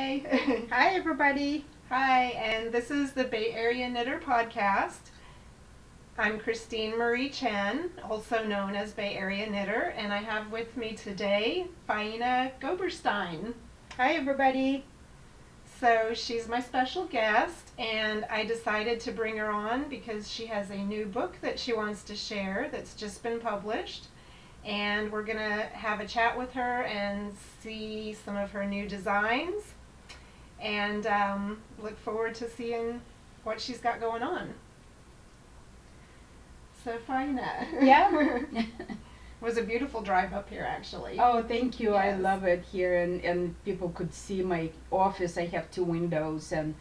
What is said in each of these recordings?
Hi. Hi, everybody. Hi, and this is the Bay Area Knitter Podcast. I'm Christine Marie Chen, also known as Bay Area Knitter, and I have with me today Faina Goberstein. Hi, everybody. So she's my special guest, and I decided to bring her on because she has a new book that she wants to share that's just been published. And we're going to have a chat with her and see some of her new designs and look forward to seeing what she's got going on. So, Faina. Yeah. It was a beautiful drive up here, actually. Oh, thank you. I Yes. love it here, and people could see my office. I have two windows, and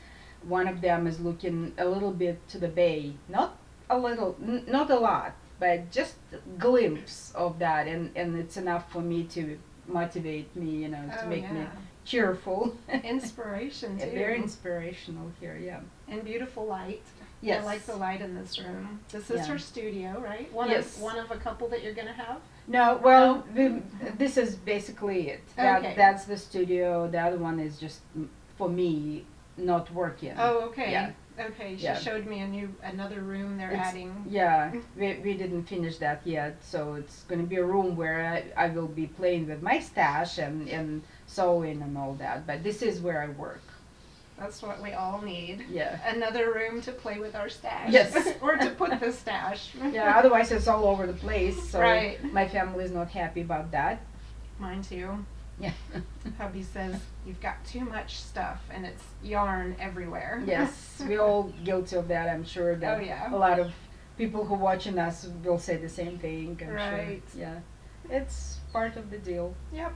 one of them is looking a little bit to the bay. Not a little, not a lot, but just a glimpse of that, and it's enough for me to motivate me, to Oh, make me yeah. cheerful. Inspiration, too. Very inspirational here, yeah. And beautiful light. Yes. I like the light in this room. This is Yeah. her studio, right? Yes. One of a couple that you're going to have? No, well, this is basically it. Okay. That's the studio. The other one is just for me, not working. Oh, okay. Yeah. Okay, she Yeah. showed me another room they're It's- adding. Yeah, we didn't finish that yet, so it's going to be a room where I will be playing with my stash and sewing and all that. But this is where I work. That's what we all need. Yeah. Another room to play with our stash. Yes. Or to put the stash. Yeah, otherwise it's all over the place, so Right. my family is not happy about that. Mine too. Yeah. Hubby says you've got too much stuff and it's yarn everywhere. Yes, we're all guilty of that. I'm sure that Oh, yeah. a lot of people who watching us will say the same thing. I'm Right. sure. Yeah, it's part of the deal. Yep.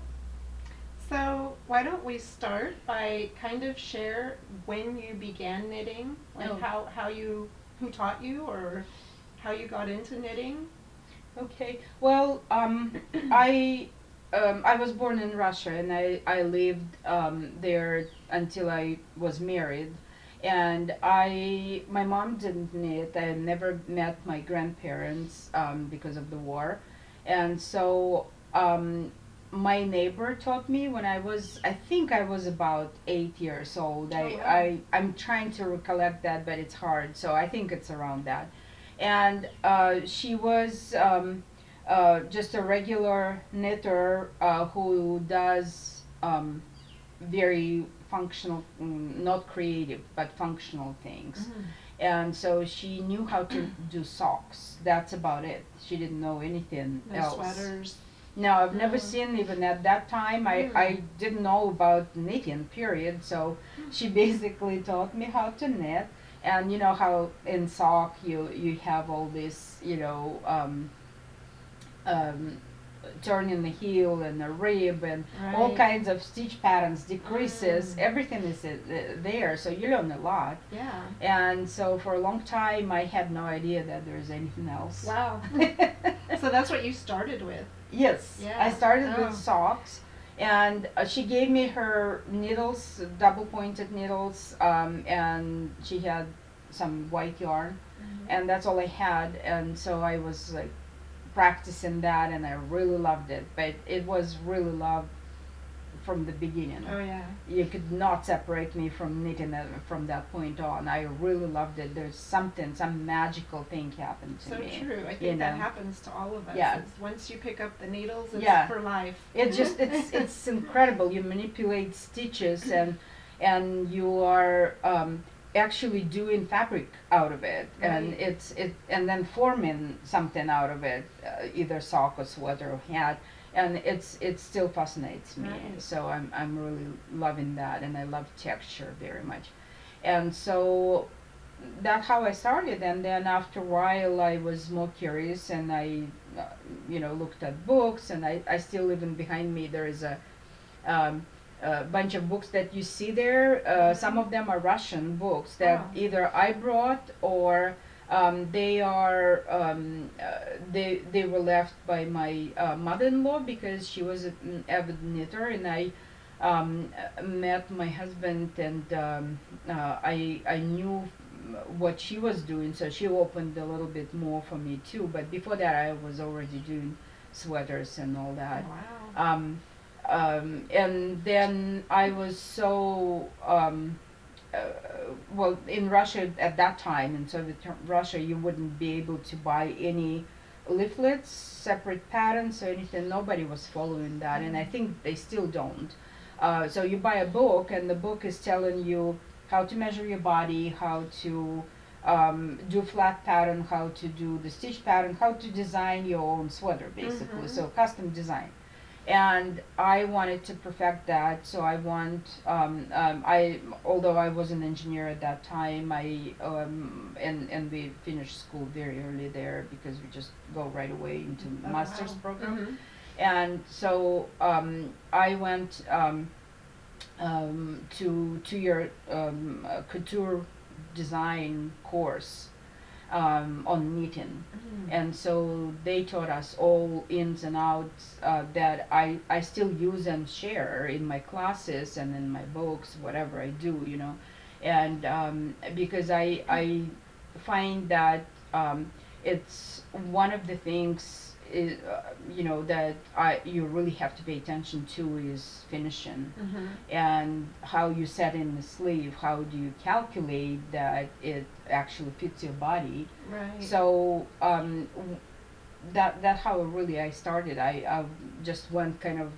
So why don't we start by kind of share when you began knitting, like Oh. who taught you or how you got into knitting? Okay. Well, I was born in Russia, and I lived there until I was married. And my mom didn't knit. I never met my grandparents because of the war, and so my neighbor taught me when I think I was about 8 years old. Oh, wow. I'm trying to recollect that, but it's hard. So I think it's around that. And she was just a regular knitter who does very functional, not creative, but functional things. And so she knew how to do socks. That's about it. She didn't know anything No else. sweaters. No, I've never No. seen, even at that time, I didn't know about knitting, period. So she basically taught me how to knit. And you know how in sock you have all this, turning the heel and the rib and all Right. kinds of stitch patterns, decreases, Mm. everything is there. So you learn a lot. Yeah. And so for a long time, I had no idea that there's anything else. Wow. So that's what you started with. Yes, Yeah. I started Oh. with socks, and she gave me her needles, double pointed needles, and she had some white yarn, and that's all I had. And so I was like practicing that, and I really loved it. But it was really loved from the beginning. Oh, yeah. You could not separate me from knitting from that point on. I really loved it. There's some magical thing happened to So me. true. I think you that know. happens to all of us. Yeah. It's once you pick up the needles, it's Yeah. for life. It's incredible. You manipulate stitches and you are actually doing fabric out of it, and Right. and then forming something out of it, either sock or sweater or hat, and it still fascinates me. Right. So I'm really loving that, and I love texture very much, and so that's how I started. And then after a while, I was more curious, and I looked at books, and I still, even behind me there is a bunch of books that you see there. Some of them are Russian books that Oh. either I brought or they are they were left by my mother-in-law, because she was an avid knitter, and I met my husband, and I knew what she was doing, so she opened a little bit more for me too. But before that, I was already doing sweaters and all that. Wow. and then I was so uh, well, in Russia at that time, in Soviet Russia, you wouldn't be able to buy any leaflets, separate patterns, or anything. Nobody was following that, and I think they still don't. So you buy a book, and the book is telling you how to measure your body, how to do flat pattern, how to do the stitch pattern, how to design your own sweater, basically. So custom design. And I wanted to perfect that, so I although I was an engineer at that time, and we finished school very early there because we just go right away into master's program. And so I went to 2 year couture design course on knitting. And so they taught us all ins and outs that I still use and share in my classes and in my books, whatever I do, and because I find that it's one of the things that you really have to pay attention to is finishing, and how you set in the sleeve, how do you calculate that it actually fits your body. Right. So that how really I started. I just went kind of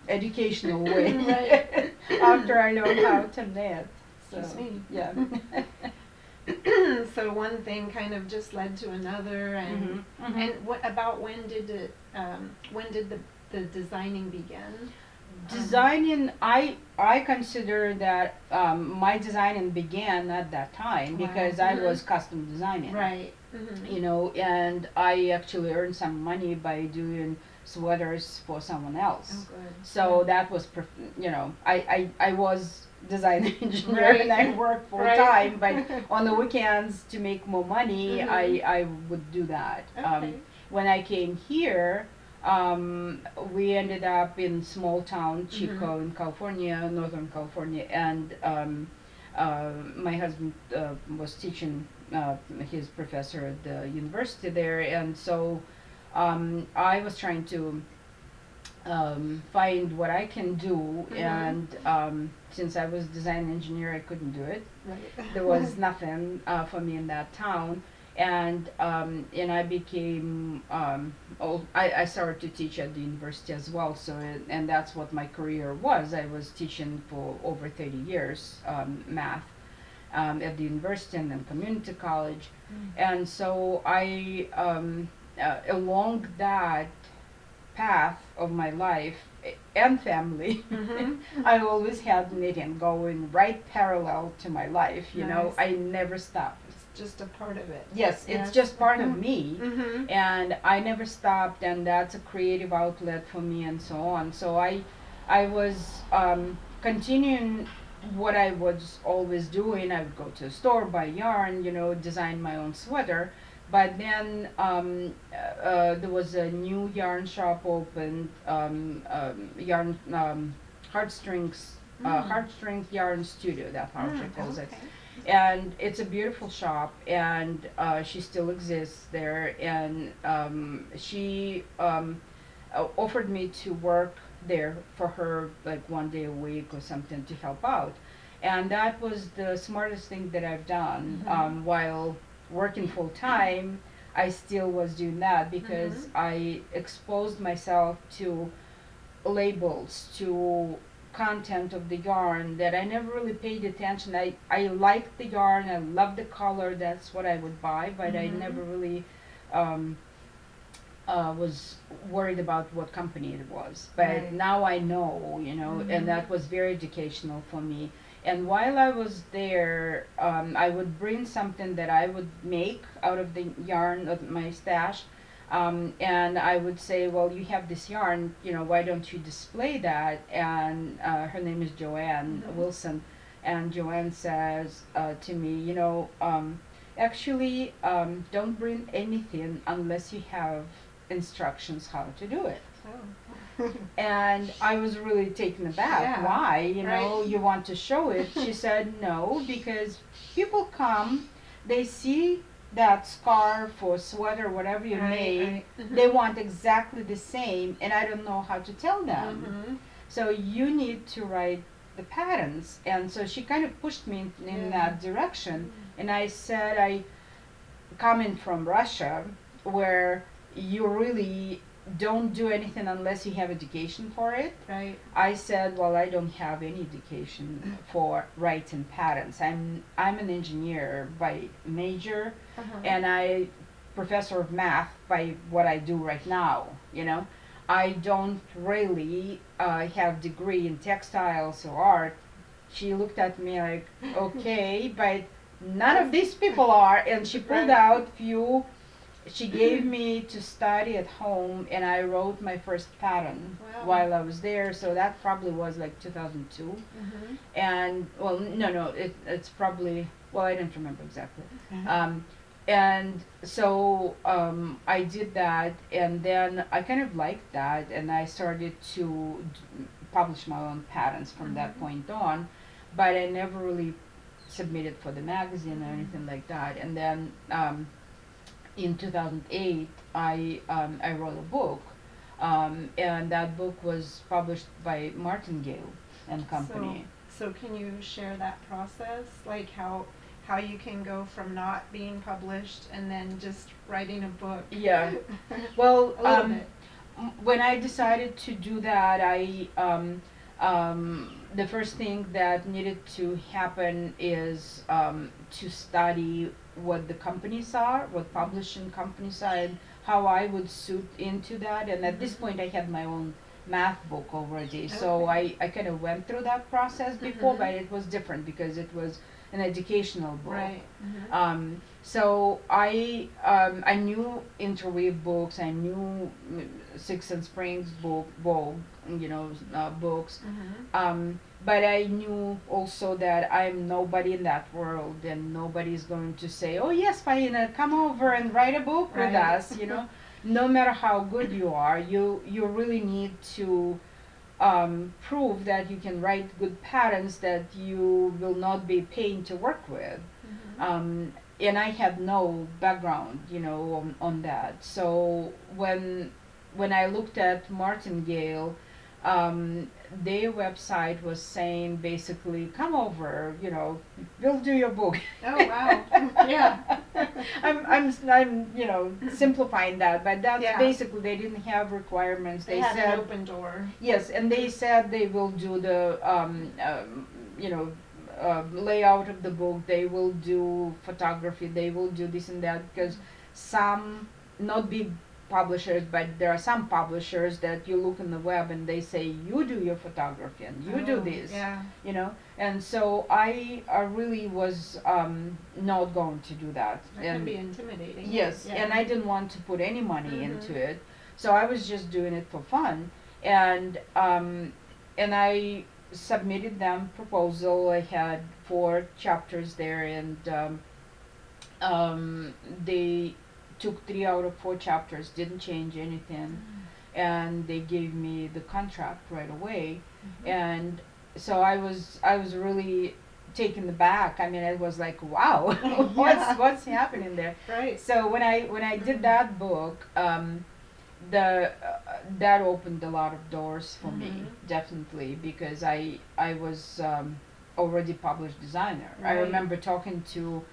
educational way Right. after I learned how to knit. So Excuse me. yeah. So one thing kind of just led to another, and and what about when did the designing begin? Designing, I consider that my designing began at that time Wow. because I was custom designing. Right. And I actually earned some money by doing sweaters for someone else. Oh, good. So that was, I was design engineer, Right. and I worked full Right. time, but on the weekends to make more money, I would do that. Okay. When I came here, we ended up in small town Chico in California, Northern California, and my husband was teaching, his professor at the university there, and so I was trying to find what I can do, and since I was design engineer, I couldn't do it. Right. There was nothing for me in that town, and I became I started to teach at the university as well. So and that's what my career was. I was teaching for over 30 years math at the university and then community college, and so I along that path of my life and family, I always had knitting going right parallel to my life. Nice. I never stopped. It's just a part of it. Yes, Yes. it's just part of me, Mm-hmm. and I never stopped, and that's a creative outlet for me, and so on. So I was continuing what I was always doing. I would go to a store, buy yarn, design my own sweater. But then there was a new yarn shop opened, yarn heartstrings, heartstrings yarn studio. That's how she calls it. And it's a beautiful shop, and she still exists there. And she offered me to work there for her, like 1 day a week or something, to help out. And that was the smartest thing that I've done. While working full time, I still was doing that because I exposed myself to labels, to content of the yarn that I never really paid attention. I liked the yarn, I loved the color, that's what I would buy, but I never really was worried about what company it was. But Right. now I know, and that was very educational for me. And while I was there, I would bring something that I would make out of the yarn of my stash, and I would say, well, you have this yarn, why don't you display that? And her name is Joanne Wilson, and Joanne says to me, actually, don't bring anything unless you have instructions how to do it. And I was really taken aback. Yeah. Why? Right. You want to show it? She said, no, because people come, they see that scarf or sweater, whatever you Right, made, right. Mhm. they want exactly the same, and I don't know how to tell them. Mhm. So you need to write the patterns. And so she kind of pushed me in Yeah. that direction. And I said, I coming from Russia, where you really don't do anything unless you have education for it. Right. I said, well, I don't have any education for writing patterns. I'm an engineer by major, Uh-huh. and I professor of math by what I do right now. You know, I don't really have degree in textiles or art. She looked at me like, okay, but none of these people are. And she pulled Right. out few. She gave me to study at home, and I wrote my first pattern Wow. while I was there. So that probably was like 2002. Mhm. And well, no, it's probably, well, I don't remember exactly. Mhm. And so I did that, and then I kind of liked that, and I started to publish my own patterns from that Mhm. point on, but I never really submitted for the magazine or Mhm. anything like that. And then in 2008, I wrote a book, and that book was published by Martingale and Company. So can you share that process, like how you can go from not being published and then just writing a book? Yeah. Well, A little bit. when I decided to do that, the first thing that needed to happen is to study what the companies are, what publishing companies are, and how I would suit into that. And at this Mhm. point, I had my own math book already, so Okay. I kind of went through that process before, Mhm. but it was different because it was an educational book. Right. Mhm. So I knew interweave books. I knew Six and Springs book, Vogue, books. Mhm. But I knew also that I'm nobody in that world, and nobody's going to say, "Oh yes, Faina, come over and write a book with Right. us." No matter how good you are, you really need to prove that you can write good patterns that you will not be paying to work with. Mhm. And I had no background, on that. So when I looked at Martingale, their website was saying basically, come over, we'll do your book. Oh wow. Yeah. I'm simplifying that, but that's Yeah. basically, they didn't have requirements. They They had said an open door. yes, and they said they will do the you know layout of the book. They will do photography. They will do this and that, because some, not big publishers, but there are some publishers that you look in the web and they say you do your photography and you do Oh, this. Yeah. And so I really was not going to do that. That can be intimidating. Yes, Yeah. and I didn't want to put any money Mhm. into it, so I was just doing it for fun, and I submitted them proposal. I had 4 chapters there, and they took 3 out of 4 chapters, didn't change anything, and they gave me the contract right away, Mhm. and so I was really taken aback. I mean, it was like, wow, Yeah. what's happening there? Right. So when I did Mhm. that book, the that opened a lot of doors for me, Mhm. definitely, because I was already published designer. I Right. remember talking to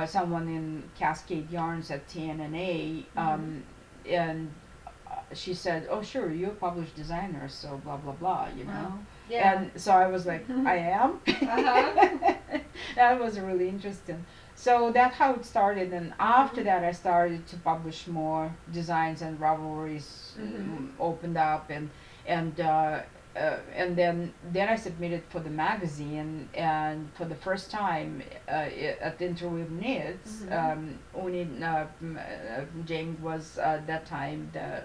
someone in Cascade Yarns at TNNA, and she said, "Oh, sure, you're a published designer, so blah blah blah." Wow. Yeah. And so I was like, I am. Uh-huh. That was really interesting. So that's how it started, and after that, I started to publish more designs, and Ravelry's opened up, and then I submitted for the magazine, and for the first time at Interweave Knits, Uni Jane was at that time the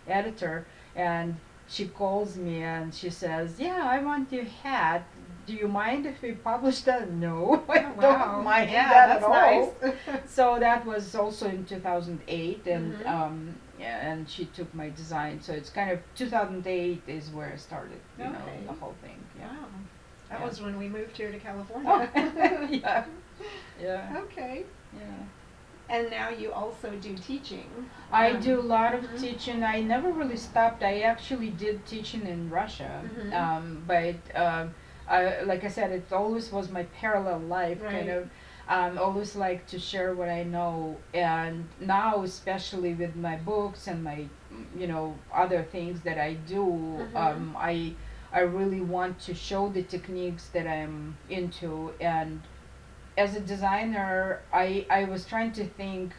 editor, and she calls me and she says, "Yeah, I want your hat. Do you mind if we publish that?" No, I Oh, wow. don't mind Yeah, that that's at all. nice. So that was also in 2008, and Mhm. yeah, and she took my design. So it's kind of 2008 is where I started, Okay. the whole thing. Yeah. Wow. That Yeah. was when we moved here to Oh, California. yeah, yeah, Okay. yeah. And now you also do teaching. I do a lot of Mhm. teaching. I never really stopped. I actually did teaching in Russia, Mhm. but like I said, it always was my parallel life, kind Right. of. Always like to share what I know, and now especially with my books and my, other things that I do, Mhm. I really want to show the techniques that I'm into. And as a designer, I was trying to think,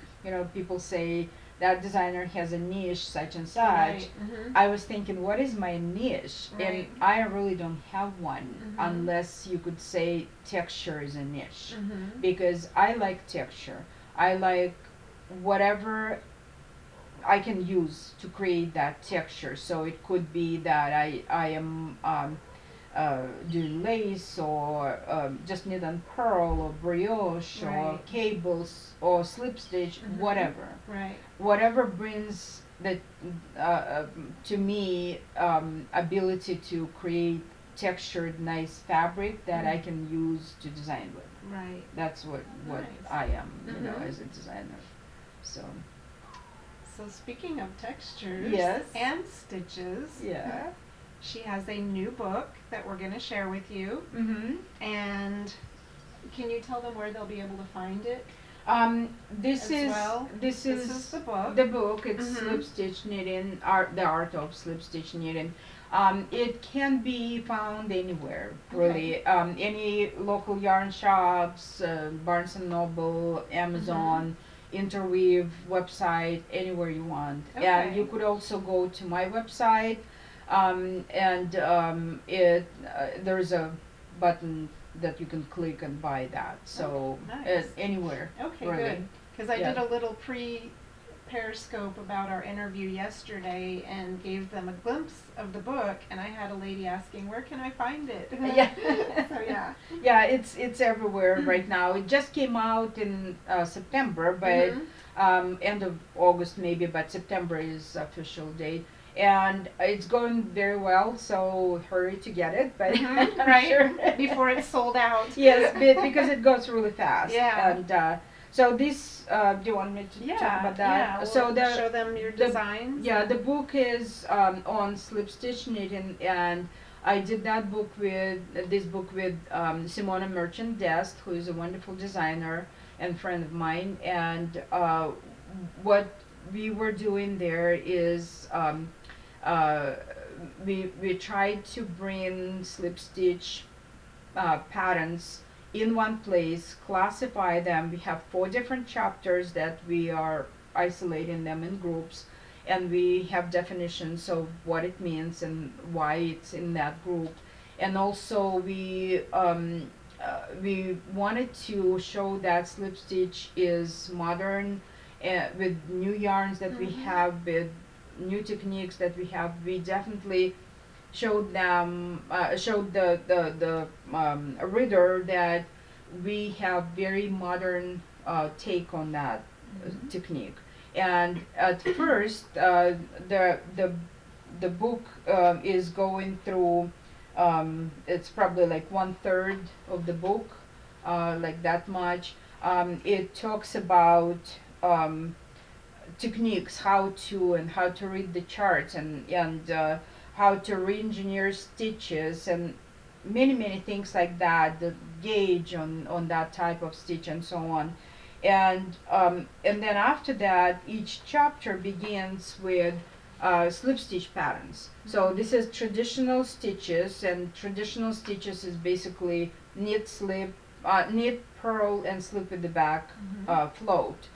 people say that designer has a niche such and such. Right. Mhm. I was thinking, what is my niche? And Right. I really don't have one, Mhm. unless you could say texture is a niche. Mhm. Because I like texture. I like whatever I can use to create that texture. So it could be that I am doing lace, or just knit and purl, or brioche, or Right. cables, or slip stitch, Mhm. whatever. Right. Whatever brings the to me ability to create textured nice fabric that I Mm. can use to design with. Right. That's what Nice. I am, Mhm. as a designer. So So speaking of textures yes, and stitches, yeah. she has a new book that we're going to share with you. Mhm. And can you tell them where they'll be able to find it This as is well? this This is the is book. the book. It's Mhm. slip stitch knitting, the art of slip stitch knitting. It can be found anywhere, Okay. really. Any local yarn shops, Barnes and Noble, Mhm. Amazon, Interweave website, anywhere you want. And you Okay. could also go to my website, and there's a button that you can click and buy that. Oh, So nice. anywhere, Okay, really. good. Because I Yeah. did a little Periscope about our interview yesterday and gave them a glimpse of the book, and I had a lady asking, "Where can I find it?" Yeah. So yeah. Yeah, it's everywhere right now. It just came out in September, but Mhm. end of August maybe, but September is official date. And it's going very well, so hurry to get it. But Mhm. I'm Right. sure Before it's sold out. yes, because it goes really fast. Yeah. And so this, do you want me to talk Yeah. about Yeah. that? So We'll show them your the designs. yeah, And the book is on slip stitch knitting, and I did that book with this book with Simona Merchant Dest, who is a wonderful designer and friend of mine. And what we were doing there is uh, we tried to bring slip stitch patterns in one place, classify them. We have 4 different chapters that we are isolating them in groups, and we have definitions of what it means and why it's in that group. And also we wanted to show that slip stitch is modern, with new yarns that we Mhm. have, with new techniques that we have. We definitely showed the reader that we have very modern take on that Mhm. technique. And at first, the book is going through. It's probably like 1/3 of the book, like that much. It talks about techniques, how to read the charts, and how to re-engineer stitches, and many things like that, the gauge on that type of stitch, and so on. And then after that, each chapter begins with slip stitch patterns. So this is traditional stitches, and traditional stitches is basically knit, purl, and slip with the back, Mhm. float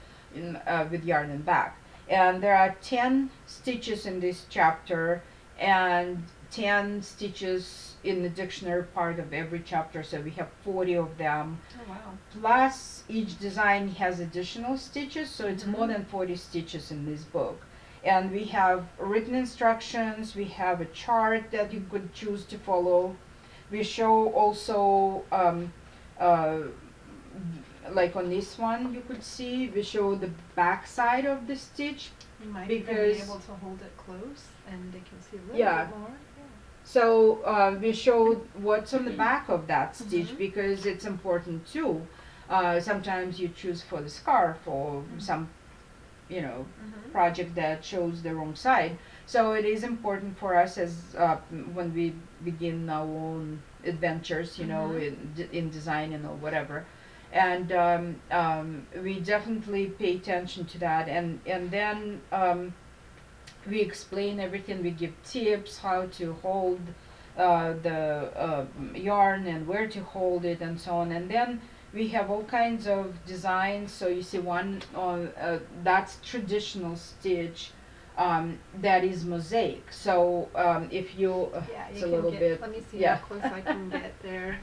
with yarn and back. And there are 10 stitches in this chapter, and 10 stitches in the dictionary part of every chapter, so we have 40 of them. Oh wow. Plus, each design has additional stitches, so it's more Mhm. than 40 stitches in this book. And we have written instructions, we have a chart that you could choose to follow. We show also uh, like on this one you could see we show the back side of the stitch, You might even be because able to hold it close and they can see a little yeah, bit more. so we showed what's on the back of that stitch, Mhm. because it's important too. Sometimes you choose for the scarf or some, project that shows the wrong side. So it is important for us as when we begin our own adventures, in design and or whatever. And we definitely pay attention to that. And then we explain everything. We give tips how to hold the yarn and where to hold it and so on. And then we have all kinds of designs. So you see one that's traditional stitch, that is mosaic. So if you, Yeah, it's you a can little get, bit, let me see yeah. how close I can get there.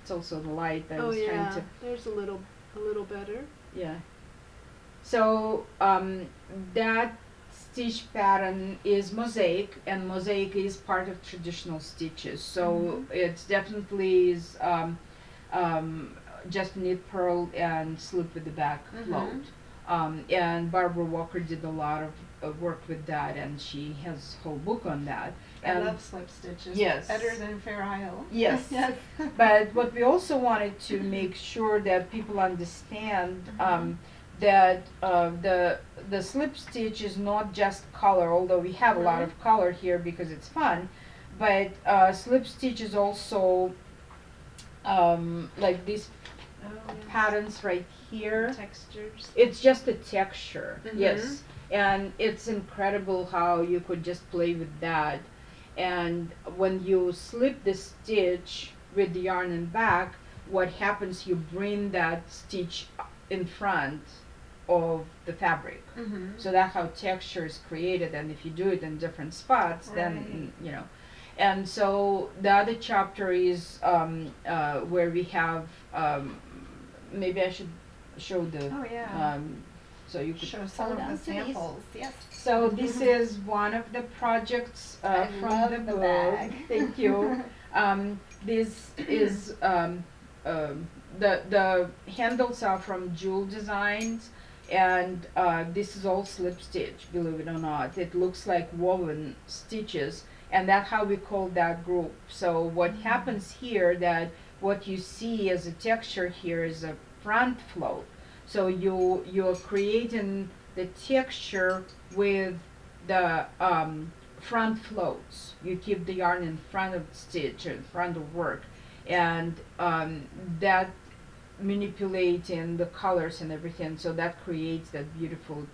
It's also the light. I Oh was trying yeah, to, there's a little better. yeah. So that stitch pattern is mosaic, and mosaic is part of traditional stitches. So it's definitely is just knit purl and slip with the back float. And Barbara Walker did a lot of work with that, and she has a whole book on that. I And love slip stitches. Yes. Better than Fair Isle. Yes. Yes. But what we also wanted to make sure that people understand, that the slip stitch is not just color, although we have a lot of color here because it's fun, but slip stitch is also like these Oh, yes. patterns right here. Textures. It's just a texture, yes, and it's incredible how you could just play with that. And when you slip the stitch with the yarn and back, what happens, you bring that stitch in front of the fabric. So that's how texture is created. And if you do it in different spots, then and so the other chapter is where we have maybe I should show the Oh yeah. so you could Show some of the samples. Yes. so this is one of the projects I from love the the book. bag. Thank you. This is the handles are from Jewel Designs, and this is all slip stitch. Believe it or not, it looks like woven stitches, and that's how we call that group. So what happens here, that what you see as a texture here is a front float. So you're creating the texture with the front floats. You keep the yarn in front of stitch, in front of work, and that manipulating the colors and everything. So that creates that beautiful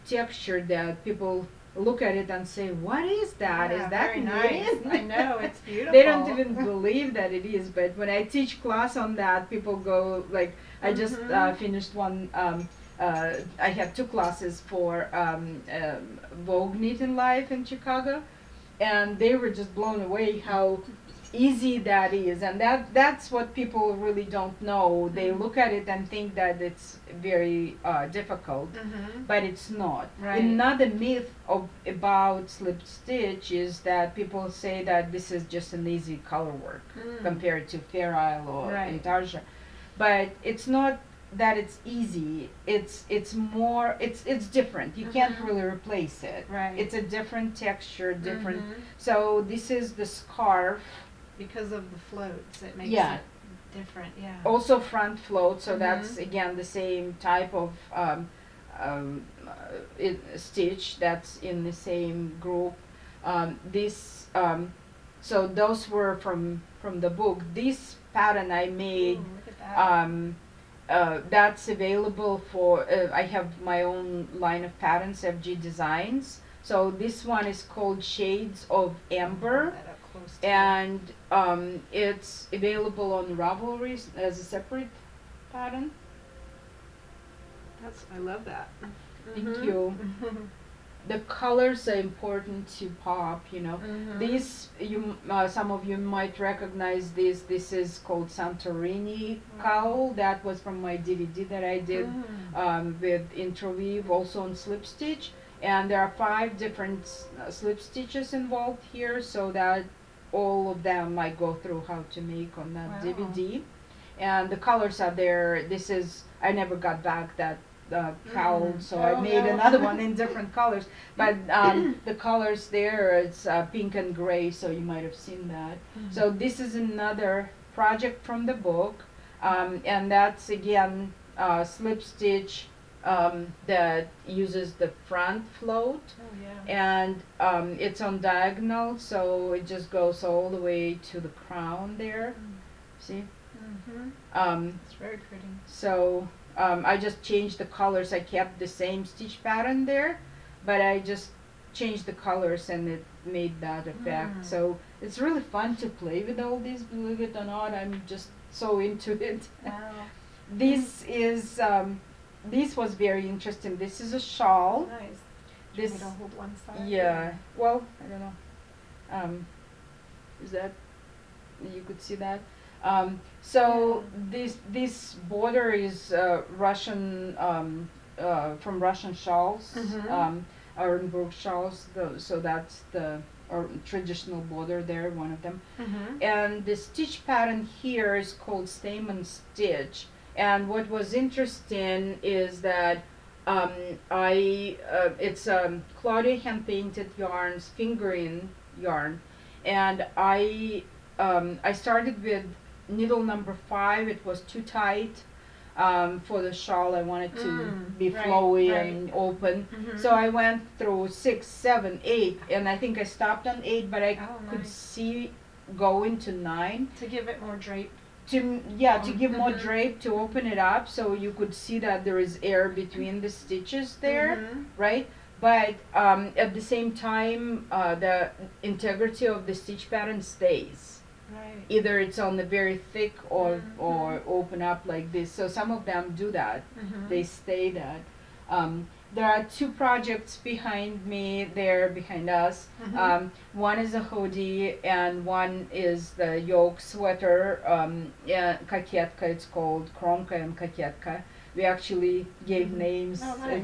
texture that people look at it and say, "What is that? Yeah, Is that very nice? knitted?" I know, it's beautiful. They don't even believe that it is. But when I teach class on that, people go like, I just finished one. I had 2 classes for Vogue Knitting Life in Chicago, and they were just blown away how easy that is. And that's what people really don't know. They look at it and think that it's very difficult, but it's not. Right. Another myth about slip stitch is that people say that this is just an easy color work compared to Fair Isle or Intarsia, but it's not that it's easy. It's more, it's different. You can't really replace it. Right. It's a different texture, different. So this is the scarf. Because of the floats, it makes Yeah. it different. Yeah. Also front float, so that's again the same type of stitch that's in the same group. So those were from the book. This pattern I made. Ooh, look at that. That's available for, I have my own line of patterns, FG Designs. So this one is called Shades of Amber, That up close to and it's available on Ravelry as a separate pattern. I love that. Thank you. The colors are important to pop, These, some of you might recognize this. This is called Santorini cowl. That was from my DVD that I did with interweave, also on slip stitch. And there are 5 different slip stitches involved here, so that all of them I go through how to make on that DVD. And the colors are there. This is, I never got back that cowl, so I made another one in different colors. But the colors there, it's pink and gray, so you might have seen that. So this is another project from the book. And that's again slip stitch that uses the front float, Oh, yeah. and it's on diagonal, so it just goes all the way to the crown there. See? Mm-hmm. It's very pretty. So I just changed the colors. I kept the same stitch pattern there, but I just changed the colors and it made that effect. So it's really fun to play with all these, believe it or not. I'm just so into it. Wow. This is this was very interesting. This is a shawl. Nice. This, Do you want me to hold one side? yeah. Well, I don't know. Is that, you could see that? So this border is Russian from Russian shawls, Orenburg shawls. So that's the traditional border there, one of them. And the stitch pattern here is called Stamen stitch. And what was interesting is that it's Claudia hand painted yarns, fingering yarn, and I started with needle number 5. It was too tight for the shawl. I wanted to be flowy and open. So I went through 6, 7, 8, and I think I stopped on 8, but I could see going to 9. To give it more drape. To give more drape, to open it up so you could see that there is air between the stitches there, right? But at the same time, the integrity of the stitch pattern stays. Right. Either it's on the very thick or open up like this. So some of them do that. They stay that. There are 2 projects behind me there, behind us. One is a hoodie and one is the yoke sweater, kaketka it's called, Kromka and kaketka. We actually gave names,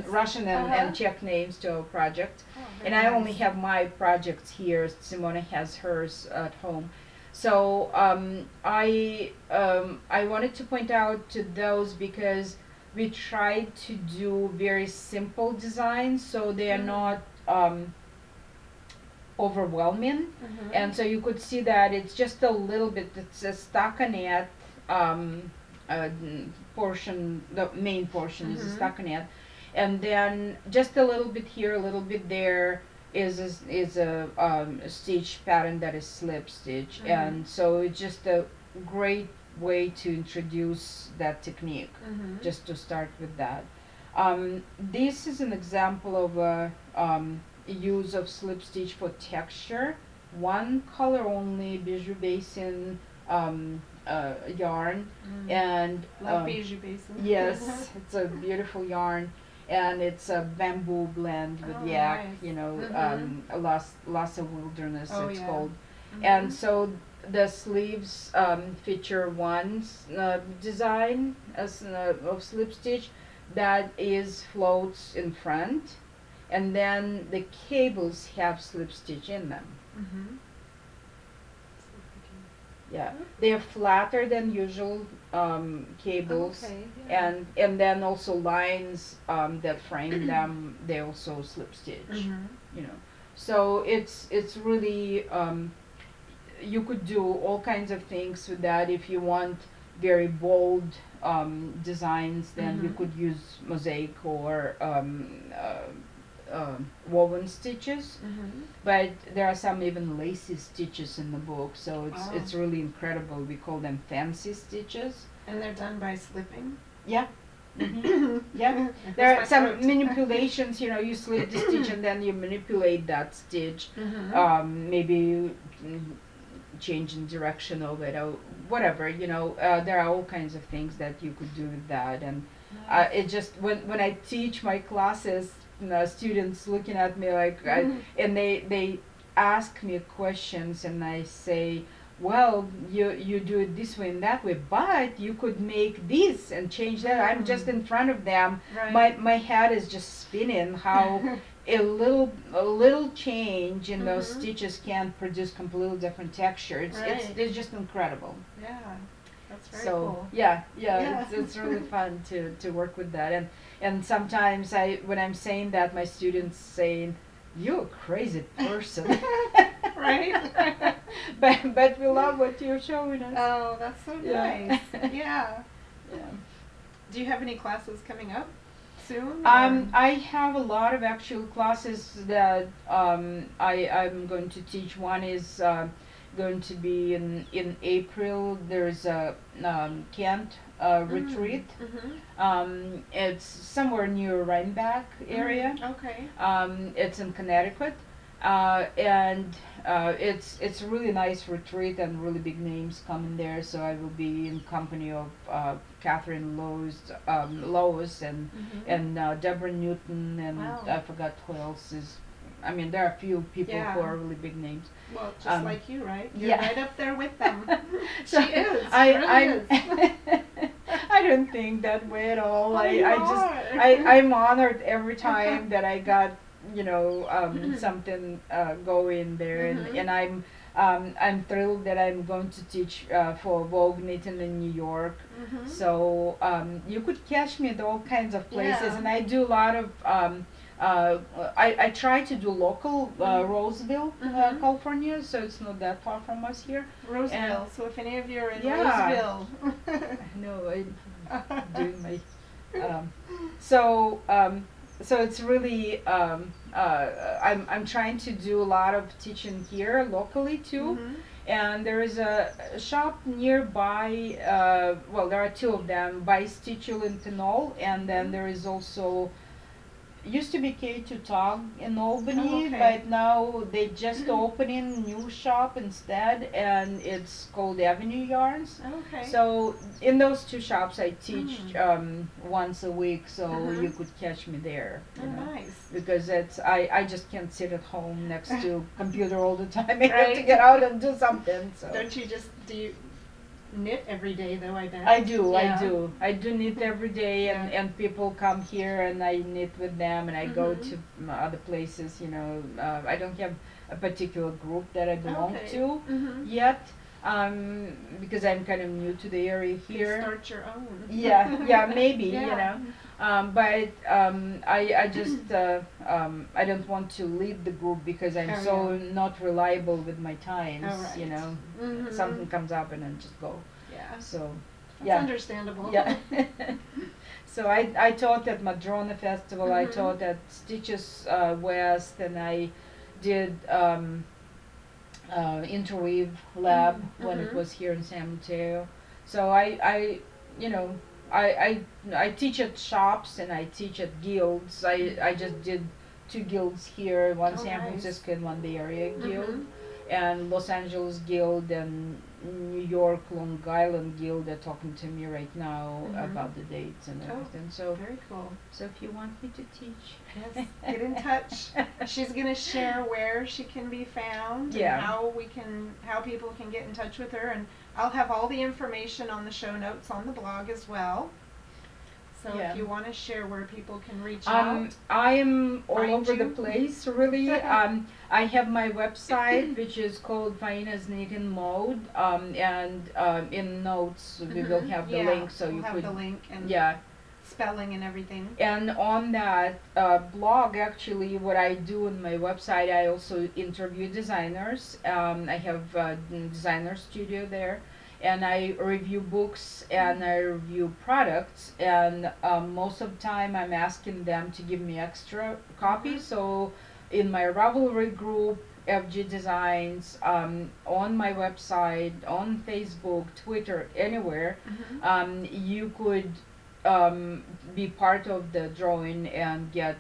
Russian and Czech names to our project. And I only have my projects here. Simona has hers at home. So I wanted to point out to those because we tried to do very simple designs so they are not overwhelming. And so you could see that it's just a little bit, it's a stockinette portion, the main portion is a stockinette. And then just a little bit here, a little bit there is a stitch pattern that is slip stitch. And so it's just a great way to introduce that technique, just to start with that. This is an example of a use of slip stitch for texture. One color only, bijou basin yarn, and love bijou basin. yes, it's a beautiful yarn, and it's a bamboo blend with yak, nice. you know, Lhasa Wilderness it's called. And so the sleeves feature one design as of slip stitch that is floats in front, and then the cables have slip stitch in them. Yeah, they are flatter than usual cables, and then also lines that frame them. They also slip stitch, you know. So it's really you could do all kinds of things with that. If you want very bold designs, then you could use mosaic or woven stitches. But there are some even lacy stitches in the book, so it's really incredible. We call them fancy stitches. And they're done by slipping? Yeah. Yeah, there are some manipulations, you know, you slip the stitch and then you manipulate that stitch, maybe you change the direction of it or whatever, you know. There are all kinds of things that you could do with that. And it just, when I teach my classes, you know, students looking at me like, and they ask me questions, and I say, well, you do it this way and that way, but you could make this and change that. I'm just in front of them. My head is just spinning how a little change in those stitches can produce completely different texture. It's just incredible. Yeah, that's very so cool. Yeah. It's really fun to work with that. And sometimes when I'm saying that, my students saying, "You're a crazy person." Right? but we love what you're showing us. Oh, that's so Yeah. nice. Yeah. Yeah. Do you have any classes coming up soon? I have a lot of actual classes that I'm going to teach. One is going to be in April. There's a Kent retreat. It's somewhere near Rhinebeck area. Okay. It's in Connecticut, and it's a really nice retreat and really big names coming there. So I will be in company of Catherine Lowe's and Deborah Newton and Wow. I forgot who else is. I mean, there are a few people Yeah. who are really big names. Well, just like you, right? You're yeah. right up there with them. So She is. She I really is. I don't think that way at all. Oh, I you just are. I'm honored every time that I got something going there, and I'm thrilled that I'm going to teach for Vogue Knitting in New York. So you could catch me at all kinds of places, Yeah. and I do a lot of I try to do local Roseville, California, so it's not that far from us here. Roseville. So if any of you are in Yeah. Roseville. No, I'm doing my so so it's really I'm trying to do a lot of teaching here locally too. And there is a shop nearby. Well, there are two of them by Stichel in Pinole, and then there is also used to be K2 Tog in Albany, Oh, okay. but now they just opening new shop instead, and it's called Avenue Yarns. Okay. So in those two shops, I teach once a week, so you could catch me there. Oh, You know? nice. Because I just can't sit at home next to computer all the time. I have to Right. get out and do something. So Don't you do you knit every day though, I bet? I do, Yeah. I do knit every day, Yeah. and people come here and I knit with them, and I go to other places. I don't have a particular group that I belong Okay. to yet, because I'm kind of new to the area here. Start your own. Yeah, maybe, Yeah. but I just I don't want to lead the group because I'm Oh, so yeah. not reliable with my times. Oh, right. Something comes up and I just go. Yeah. So, That's yeah. understandable. Yeah. So I taught at Madrona Festival. I Mhm. taught at Stitches West, and I did Interweave Lab when it was here in San Mateo. So I you know I teach at shops and I teach at guilds. I just did 2 guilds here, one Oh, San nice. Francisco and one Bay Area guild, Mhm. and Los Angeles guild and New York Long Island guild are talking to me right now about the dates and Oh. everything. So Very cool. if you want me to teach, Yes, get in touch. She's gonna share where she can be found Yeah. and how people can get in touch with her, and I'll have all the information on the show notes on the blog as well. So Yeah. if you want to share where people can reach out. I am all Find over you? the place, really. I have my website, which is called Faina's Knitting Mode, and in notes we will have the Yeah, link, so we'll you have could, the link and yeah. spelling and everything. And on that blog, actually, what I do on my website, I also interview designers. I have a designer studio there, and I review books and I review products. And most of the time, I'm asking them to give me extra copies. So in my Ravelry group, FG Designs, on my website, on Facebook, Twitter, anywhere, you could be part of the drawing and get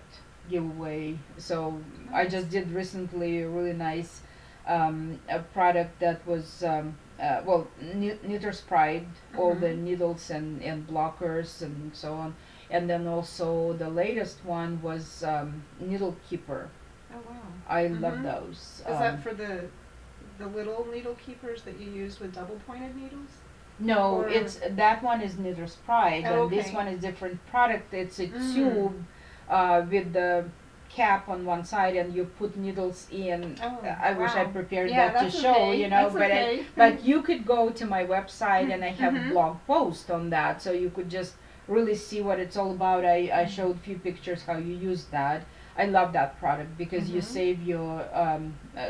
giveaway. So I just did recently a really nice a product that was Knitter's Pride, all the needles and blockers and so on, and then also the latest one was Needle Keeper. Oh wow. I love those. Is that for the little needle keepers that you use with double pointed needles? No, Or- it's that one is Knitter's Pride, Oh, and this okay. one is different product. It's a tube with the cap on one side, and you put needles in. Oh, I wish I wow. prepared Yeah, that to that's show, okay. That's but okay. but you could go to my website, and I have Mhm. blog post on that, so you could just really see what it's all about. I showed a few pictures how you use that. I love that product because you Mhm. save your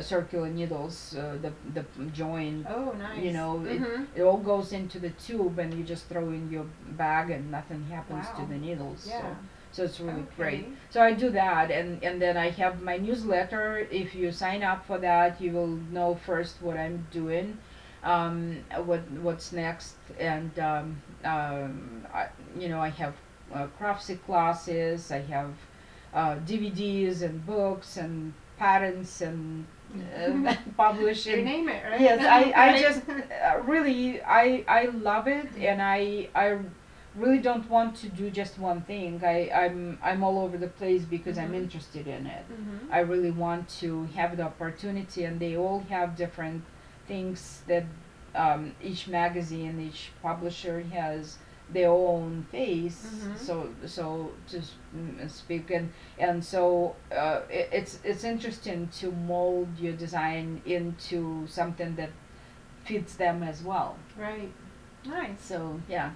circular needles, the joint. Oh, nice. You know, Mhm. it all goes into the tube, and you just throw in your bag, and nothing happens to Wow. the needles. Yeah. So it's really great. Okay. So I do that, and then I have my newsletter. If you sign up for that, you will know first what I'm doing, what's next, and I have craftsy classes. I have DVDs and books and patents and You publishing. name it, right? Yes, I Right? just really I love it, and I really don't want to do just one thing. I'm all over the place because I'm Mhm. interested in it. Mhm. I really want to have the opportunity, and they all have different things that each magazine, each publisher has their own face. Mhm. So to speak, and so it's interesting to mold your design into something that fits them as well. Right. Nice. So yeah.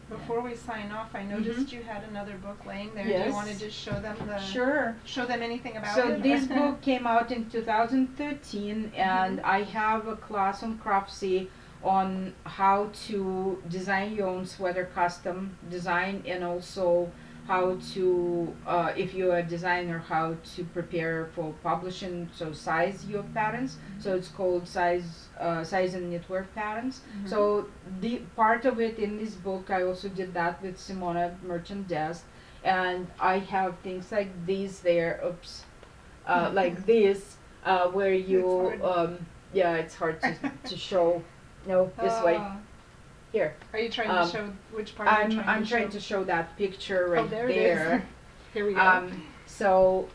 Before we sign off, I noticed you had another book laying there. Do you want to Yes. just show them Sure. show them anything about So it? this book came out in 2013, and Mhm. I have a class on Craftsy on how to design your own sweater, custom design, and also how to, if you're a designer, how to prepare for publishing. So size your patterns. So it's called size and knitwear patterns. Mhm. So the part of it in this book, I also did that with Simona Merchant Desk, and I have things like these there. Oops, like this, where you It's hard. yeah, it's hard to show. No, this way. Oh. Here. Are you trying to Um, show which part are you I'm trying to show that picture right Oh, there it there. is. Here we go. So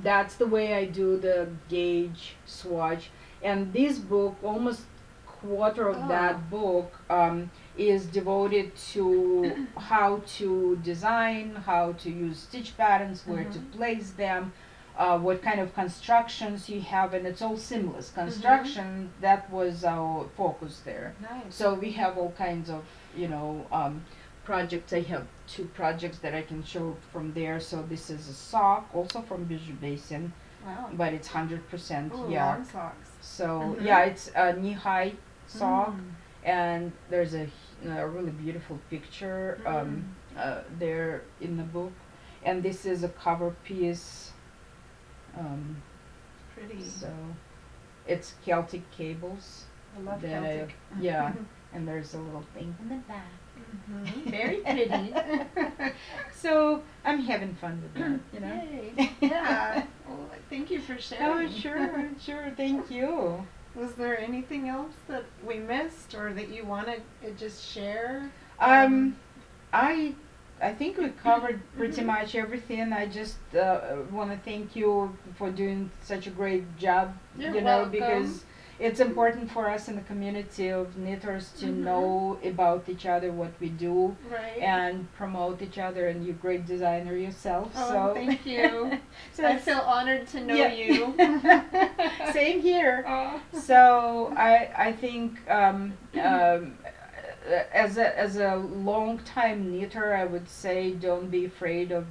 that's the way I do the gauge swatch. And this book, almost quarter of Oh. that book, is devoted to how to design, how to use stitch patterns, where to Mhm. place them, what kind of constructions you have, and it's all seamless construction. That was our focus there. Nice. So we have all kinds of, projects. I have two projects that I can show from there. So this is a sock, also from Bijou Basin, Wow. but it's 100% Ooh, yarn. long socks. So Mhm. yeah, it's a knee-high sock, Mm. and there's a really beautiful picture there in the book, and this is a cover piece. Pretty. So it's Celtic cables. I love that Celtic. yeah, and there's a little thing in the back. Mhm. Very pretty. So I'm having fun with that. Yay. Yeah. Well, thank you for sharing. Oh, sure, thank you. Was there anything else that we missed or that you want to just share? I I think we covered pretty much everything. I just want to thank you for doing such a great job. You're Because welcome. it's important for us in the community of knitters to know about each other, what we do, Right. and promote each other. And you're a great designer yourself. Oh, So thank you. so I it's- feel honored to know Yeah. you. Same here. Oh. So I think as a long time knitter, I would say don't be afraid of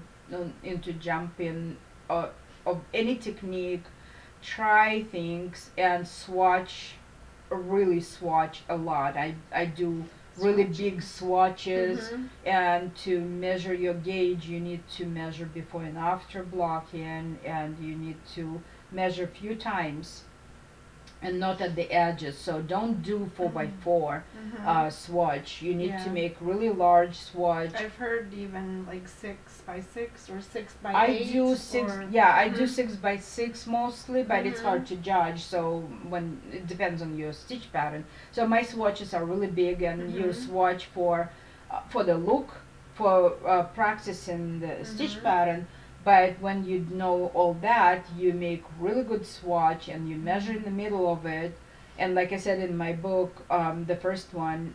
into jumping of any technique. Try things and swatch, really swatch a lot. I do really big swatches, Mhm. and to measure your gauge, you need to measure before and after blocking, and you need to measure a few times and not at the edges. So don't do 4x4 Mhm. swatch. You need to Yeah. make really large swatch. I've heard even like 6x6 or 6x8. I do six. Or, Yeah, I do Mhm. 6x6 mostly, but it's hard to judge. So when it depends on your stitch pattern. So my swatches are really big, and you Mhm. swatch for the look, for practicing the stitch Mhm. pattern. But when you know all that, you make really good swatch, and you measure in the middle of it. And like I said in my book, the first one,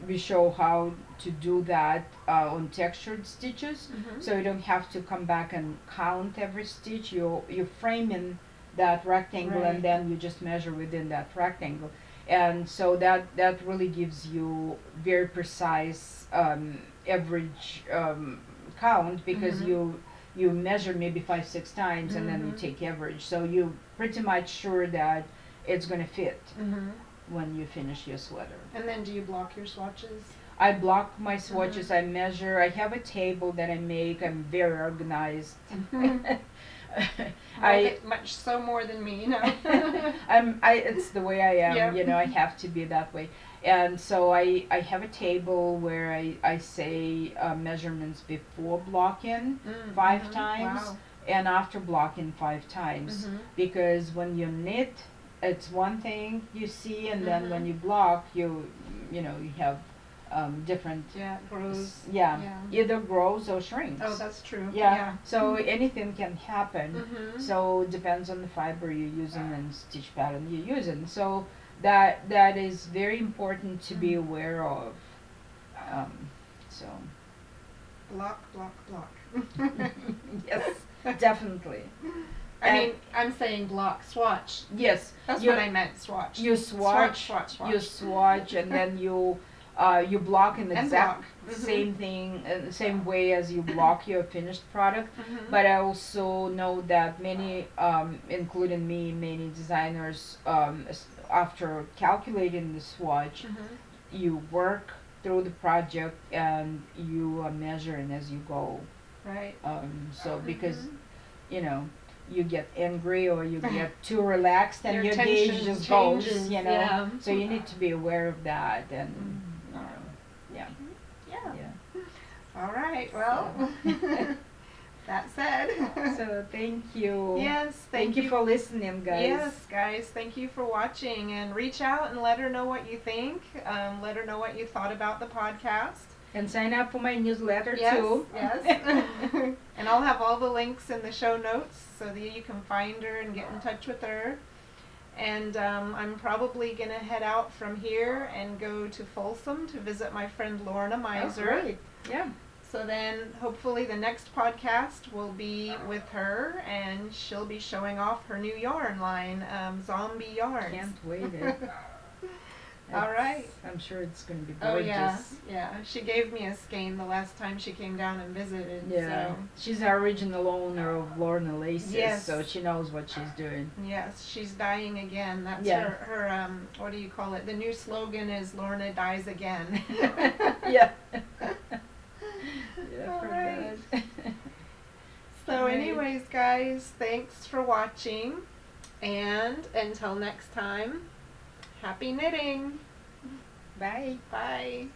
we show how to do that on textured stitches. Mhm. So you don't have to come back and count every stitch. You frame in that rectangle, Right. and then you just measure within that rectangle. And so that really gives you very precise average count, because Mhm. you measure maybe 5-6 times and then you take average, so you pretty much sure that it's gonna fit when you finish your sweater. And then do you block your swatches? I block my swatches. I measure. I have a table that I make. I'm very organized. Much so more than me, no. It's the way I am. Yep. You know, I have to be that way. And so I have a table where I say measurements before blocking 5 times Wow. and after blocking 5 times, because when you knit, it's one thing you see, and then when you block, you know you have different. Yeah, it grows. Yeah, either grows or shrinks. Oh, that's true. Yeah. So anything can happen. So it depends on the fiber you're using and stitch pattern you're using. So that is very important to be aware of. So Block, block, block. yes, definitely. I mean, I'm saying block, swatch. Yes. That's what I meant, swatch. You swatch, you swatch, and then you block in the exact same thing, same way as you block your finished product. But I also know that many, including me, many designers, after calculating the swatch, you work through the project and you are measuring as you go. Right. So because, you know, you get angry or you get too relaxed and your gauge just goes, you know. Yeah. So you need to be aware of that and, yeah. All right. Well, that said. So thank you. Yes, thank you for listening, guys. Yes, guys, thank you for watching, and reach out and let her know what you think. Let her know what you thought about the podcast. And sign up for my newsletter too. Yes. And I'll have all the links in the show notes so that you can find her and get in touch with her. And I'm probably going to head out from here and go to Folsom to visit my friend Lorna Miser. Oh, great. Yeah. So then hopefully the next podcast will be with her, and she'll be showing off her new yarn line, Zombie Yarns. Can't wait. All right. I'm sure it's going to be Oh gorgeous. yeah. She gave me a skein the last time she came down and visited. Yeah. So. She's the original owner of Lorna Laces, Yes. so she knows what she's doing. Yes, she's dying again. That's her what do you call it? The new slogan is Lorna dies again. Yeah. All right. So anyways, guys, thanks for watching, and until next time, happy knitting. Bye. Bye.